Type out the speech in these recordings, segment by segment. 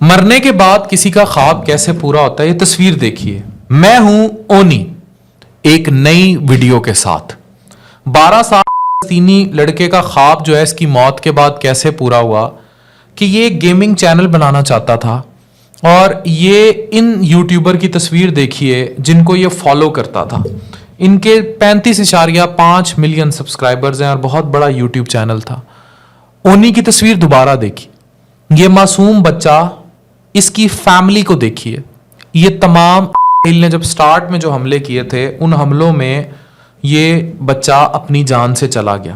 مرنے کے بعد کسی کا خواب کیسے پورا ہوتا ہے یہ تصویر دیکھیے. میں ہوں اونی ایک نئی ویڈیو کے ساتھ. 12 سال فلسطینی لڑکے کا خواب جو ہے اس کی موت کے بعد کیسے پورا ہوا کہ یہ ایک گیمنگ چینل بنانا چاہتا تھا اور یہ ان یوٹیوبر کی تصویر دیکھیے جن کو یہ فالو کرتا تھا. ان کے 35.5 ملین سبسکرائبرز ہیں اور بہت بڑا یوٹیوب چینل تھا. اونی کی تصویر دوبارہ دیکھی. یہ معصوم بچہ, اس کی فیملی کو دیکھیے. یہ تمام نے جب سٹارٹ میں جو حملے کیے تھے ان حملوں میں یہ بچہ اپنی جان سے چلا گیا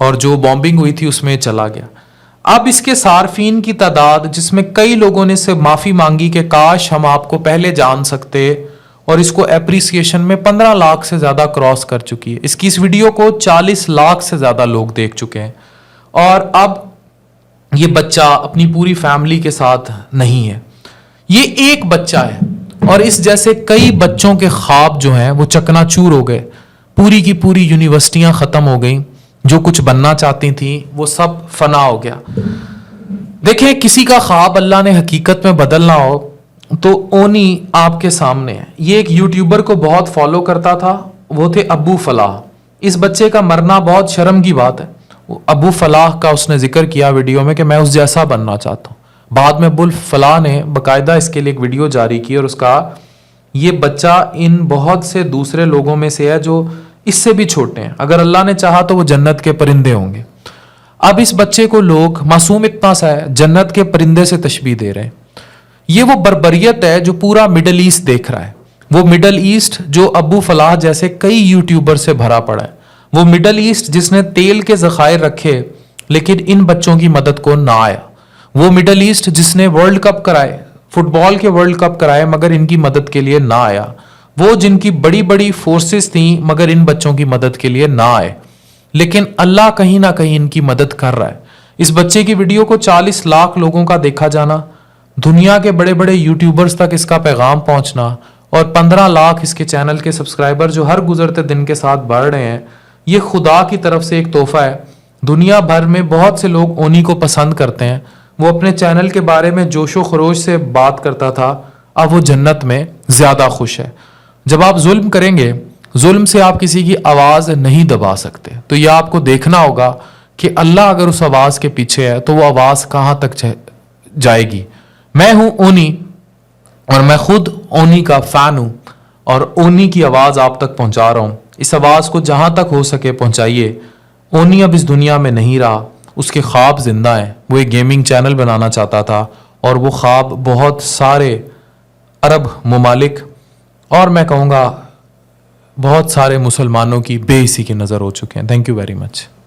اور جو بامبنگ ہوئی تھی اس میں چلا گیا. اب اس کے صارفین کی تعداد جس میں کئی لوگوں نے سے معافی مانگی کہ کاش ہم آپ کو پہلے جان سکتے, اور اس کو اپریسیشن میں 15 لاکھ سے زیادہ کراس کر چکی ہے. اس کی اس ویڈیو کو 40 لاکھ سے زیادہ لوگ دیکھ چکے ہیں. اور اب یہ بچہ اپنی پوری فیملی کے ساتھ نہیں ہے. یہ ایک بچہ ہے اور اس جیسے کئی بچوں کے خواب جو ہیں وہ چکنا چور ہو گئے. پوری کی پوری یونیورسٹیاں ختم ہو گئیں. جو کچھ بننا چاہتی تھیں وہ سب فنا ہو گیا. دیکھیں, کسی کا خواب اللہ نے حقیقت میں بدلنا ہو تو اونی آپ کے سامنے ہے. یہ ایک یوٹیوبر کو بہت فالو کرتا تھا, وہ تھے ابو فلاح. اس بچے کا مرنا بہت شرم کی بات ہے. ابو فلاح کا اس نے ذکر کیا ویڈیو میں کہ میں اس جیسا بننا چاہتا ہوں. بعد میں ابو فلاح نے باقاعدہ اس کے لیے ایک ویڈیو جاری کی اور اس کا یہ بچہ ان بہت سے دوسرے لوگوں میں سے ہے جو اس سے بھی چھوٹے ہیں. اگر اللہ نے چاہا تو وہ جنت کے پرندے ہوں گے. اب اس بچے کو لوگ, معصوم اتنا سا ہے, جنت کے پرندے سے تشبیہ دے رہے ہیں. یہ وہ بربریت ہے جو پورا مڈل ایسٹ دیکھ رہا ہے. وہ مڈل ایسٹ جو ابو فلاح جیسے کئی یوٹیوبر سے بھرا پڑا ہے. وہ مڈل ایسٹ جس نے تیل کے ذخائر رکھے لیکن ان بچوں کی مدد کو نہ آیا. وہ مڈل ایسٹ جس نے ورلڈ کپ کرائے, فٹ بال کے ورلڈ کپ کرائے, مگر ان کی مدد کے لیے نہ آیا. وہ جن کی بڑی بڑی فورسز تھیں مگر ان بچوں کی مدد کے لیے نہ آئے. لیکن اللہ کہیں نہ کہیں ان کی مدد کر رہا ہے. اس بچے کی ویڈیو کو 40 لاکھ لوگوں کا دیکھا جانا, دنیا کے بڑے بڑے یوٹیوبرز تک اس کا پیغام پہنچنا, اور 15 لاکھ اس کے چینل کے سبسکرائبر جو ہر گزرتے دن کے ساتھ بڑھ رہے ہیں, یہ خدا کی طرف سے ایک تحفہ ہے. دنیا بھر میں بہت سے لوگ اونی کو پسند کرتے ہیں. وہ اپنے چینل کے بارے میں جوش و خروش سے بات کرتا تھا, اب وہ جنت میں زیادہ خوش ہے. جب آپ ظلم کریں گے, ظلم سے آپ کسی کی آواز نہیں دبا سکتے. تو یہ آپ کو دیکھنا ہوگا کہ اللہ اگر اس آواز کے پیچھے ہے تو وہ آواز کہاں تک جائے گی. میں ہوں اونی اور میں خود اونی کا فین ہوں اور اونی کی آواز آپ تک پہنچا رہا ہوں. اس آواز کو جہاں تک ہو سکے پہنچائیے. اونی اب اس دنیا میں نہیں رہا, اس کے خواب زندہ ہیں. وہ ایک گیمنگ چینل بنانا چاہتا تھا اور وہ خواب بہت سارے عرب ممالک اور میں کہوں گا بہت سارے مسلمانوں کی بے حسی کی نظر ہو چکے ہیں. Thank you very much.